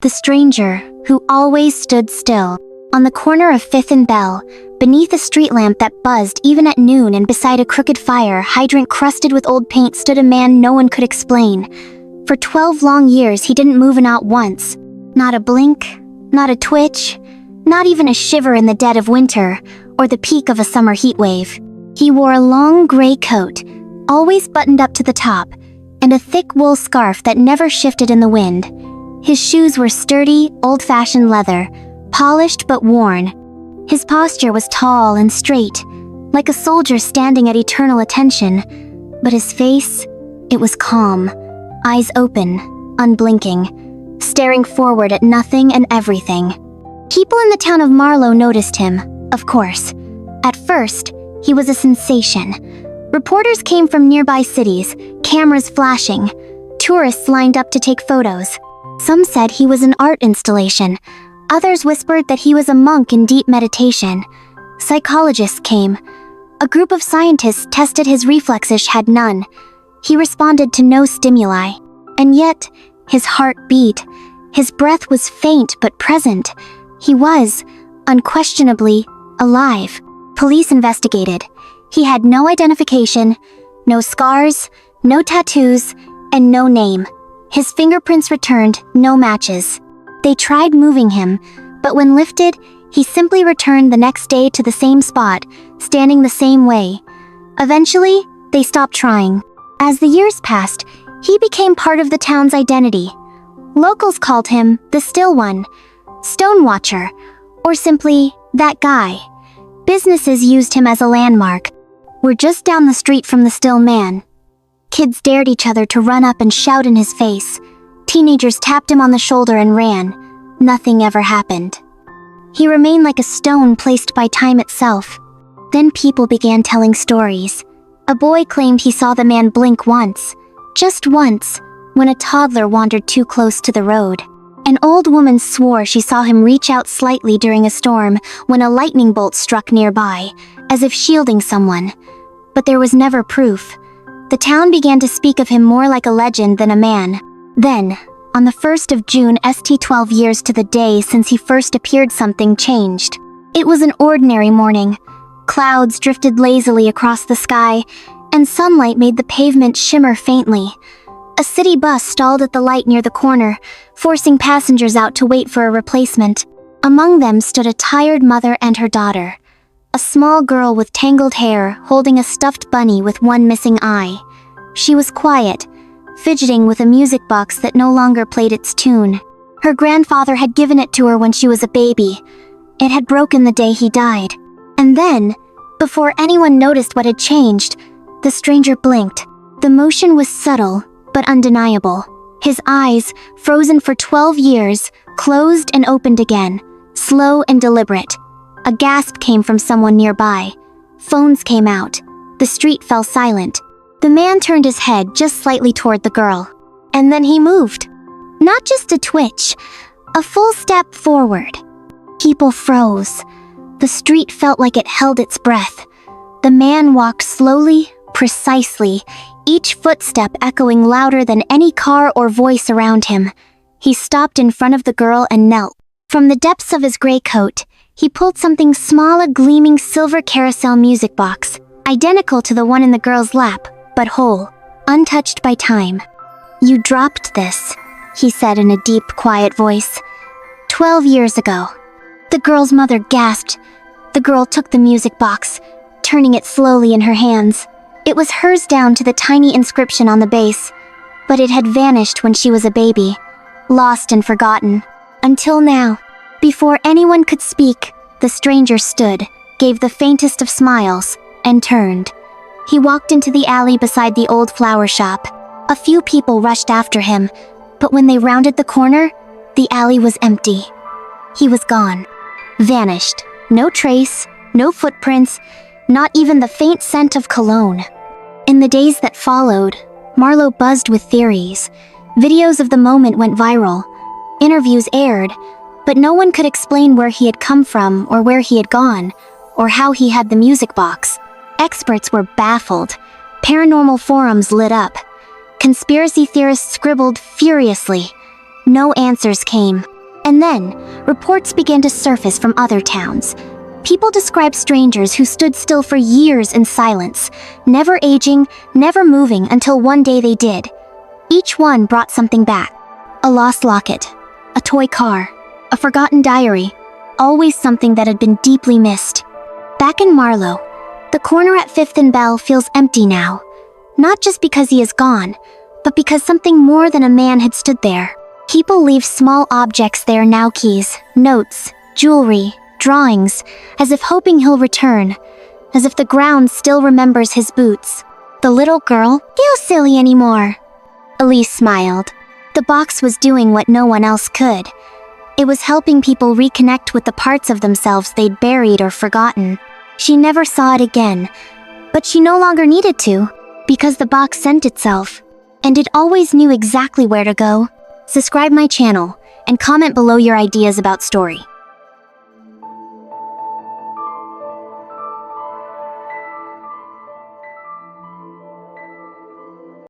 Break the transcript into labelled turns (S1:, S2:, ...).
S1: The stranger, who always stood still, on the corner of 5th and Bell, beneath a street lamp that buzzed even at noon and beside a crooked fire hydrant crusted with old paint stood a man no one could explain. For 12 long years he didn't move not once. Not a blink, not a twitch, not even a shiver in the dead of winter, or the peak of a summer heat wave. He wore a long gray coat, always buttoned up to the top, and a thick wool scarf that never shifted in the wind. His shoes were sturdy, old-fashioned leather, polished but worn. His posture was tall and straight, like a soldier standing at eternal attention. But his face, it was calm, eyes open, unblinking, staring forward at nothing and everything. People in the town of Marlow noticed him, of course. At first, he was a sensation. Reporters came from nearby cities, cameras flashing. Tourists lined up to take photos. Some said he was an art installation. Others whispered that he was a monk in deep meditation. Psychologists came. A group of scientists tested his reflexes had none. He responded to no stimuli. And yet, his heart beat. His breath was faint but present. He was, unquestionably, alive. Police investigated. He had no identification, no scars, no tattoos, and no name. His fingerprints returned, no matches. They tried moving him, but when lifted, he simply returned the next day to the same spot, standing the same way. Eventually, they stopped trying. As the years passed, he became part of the town's identity. Locals called him the Still One, Stone Watcher, or simply, that guy. Businesses used him as a landmark. We're just down the street from the Still Man. Kids dared each other to run up and shout in his face. Teenagers tapped him on the shoulder and ran. Nothing ever happened. He remained like a stone placed by time itself. Then people began telling stories. A boy claimed he saw the man blink once, just once, when a toddler wandered too close to the road. An old woman swore she saw him reach out slightly during a storm when a lightning bolt struck nearby, as if shielding someone. But there was never proof. The town began to speak of him more like a legend than a man. Then, on the 1st of June st 12 years to the day since he first appeared, something changed. It was an ordinary morning. Clouds drifted lazily across the sky, and sunlight made the pavement shimmer faintly. A city bus stalled at the light near the corner, forcing passengers out to wait for a replacement. Among them stood a tired mother and her daughter. A small girl with tangled hair holding a stuffed bunny with one missing eye. She was quiet, fidgeting with a music box that no longer played its tune. Her grandfather had given it to her when she was a baby. It had broken the day he died. And then, before anyone noticed what had changed, the stranger blinked. The motion was subtle, but undeniable. His eyes, frozen for 12 years, closed and opened again, slow and deliberate. A gasp came from someone nearby. Phones came out. The street fell silent. The man turned his head just slightly toward the girl. And then he moved. Not just a twitch, a full step forward. People froze. The street felt like it held its breath. The man walked slowly, precisely, each footstep echoing louder than any car or voice around him. He stopped in front of the girl and knelt. From the depths of his gray coat, he pulled something small, a gleaming silver carousel music box, identical to the one in the girl's lap, but whole, untouched by time. "You dropped this," he said in a deep, quiet voice. 12 years ago. The girl's mother gasped. The girl took the music box, turning it slowly in her hands. It was hers down to the tiny inscription on the base, but it had vanished when she was a baby, lost and forgotten. Until now. Before anyone could speak, the stranger stood, gave the faintest of smiles, and turned. He walked into the alley beside the old flower shop. A few people rushed after him, but when they rounded the corner, the alley was empty. He was gone. Vanished. No trace, no footprints, not even the faint scent of cologne. In the days that followed, Marlow buzzed with theories. Videos of the moment went viral. Interviews aired, but no one could explain where he had come from or where he had gone, or how he had the music box. Experts were baffled. Paranormal forums lit up. Conspiracy theorists scribbled furiously. No answers came. And then, reports began to surface from other towns. People described strangers who stood still for years in silence, never aging, never moving until one day they did. Each one brought something back. A lost locket, a toy car, a forgotten diary, always something that had been deeply missed. Back in Marlow, the corner at 5th and Bell feels empty now. Not just because he is gone, but because something more than a man had stood there. People leave small objects there now, keys, notes, jewelry, drawings, as if hoping he'll return, as if the ground still remembers his boots. The little girl, feel silly anymore. Elise smiled. The box was doing what no one else could. It was helping people reconnect with the parts of themselves they'd buried or forgotten. She never saw it again, but she no longer needed to, because the box sent itself, and it always knew exactly where to go. Subscribe my channel, and comment below your ideas about story.